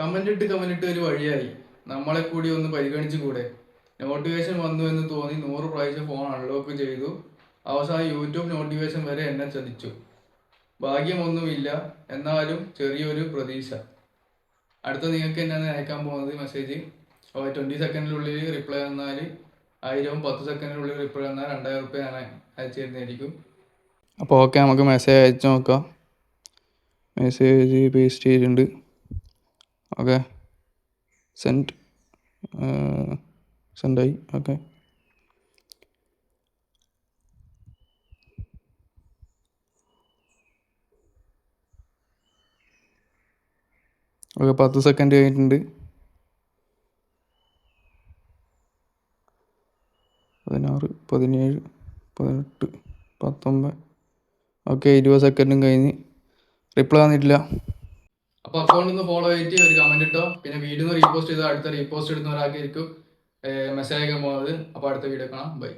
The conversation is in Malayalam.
കമന്റ് ഇട്ട് ഒരു വഴിയായി. നമ്മളെ കൂടി ഒന്ന് പരിഗണിച്ചു കൂടെ? നോട്ടിഫിക്കേഷൻ വന്നു എന്ന് തോന്നി 100 പ്രാവശ്യം ഫോൺ അൺലോക്ക് ചെയ്തു. അവസാനം യൂട്യൂബ് നോട്ടിഫിക്കേഷൻ വരെ എന്നെ ചതിച്ചു. ഭാഗ്യമൊന്നുമില്ല, എന്നാലും ചെറിയൊരു പ്രതീക്ഷ. അടുത്ത നിങ്ങൾക്ക് എന്നാണ് അയക്കാൻ പോകുന്നത് മെസ്സേജ്? 20 സെക്കൻഡിനുള്ളിൽ റിപ്ലൈ തന്നാൽ 1000, 10 സെക്കൻഡിനുള്ളിൽ റിപ്ലൈ തന്നാൽ 2000 റുപ്യ ഞാൻ അയച്ചു തരുന്നതായിരിക്കും. അപ്പോൾ ഓക്കെ, നമുക്ക് മെസ്സേജ് അയച്ചു നോക്കാം. മെസ്സേജ് പേസ്റ്റ് ചെയ്തിട്ടുണ്ട്. ഓക്കെ, സെൻഡായി. ഓക്കെ, ഓക്കെ 10 സെക്കൻഡ് കഴിഞ്ഞിട്ടുണ്ട്. 16, 17, 18, 19. ഓക്കെ, 20 സെക്കൻഡും കഴിഞ്ഞ് റിപ്ലൈ വന്നിട്ടില്ല. അപ്പോൾ അക്കൗണ്ടിൽ നിന്ന് ഫോളോ ചെയ്തിട്ട് ഒരു കമന്റ് ഇട്ടോ. പിന്നെ വീഡിയോ റീപോസ്റ്റ് ചെയ്താൽ അടുത്ത റീപോസ്റ്റ് ഇടുന്ന ഒരാൾക്കായിരിക്കും മെസ്സേജ് അയക്കാൻ പോകുന്നത്. അപ്പോൾ അടുത്ത വീഡിയോ കാണാം. ബൈ.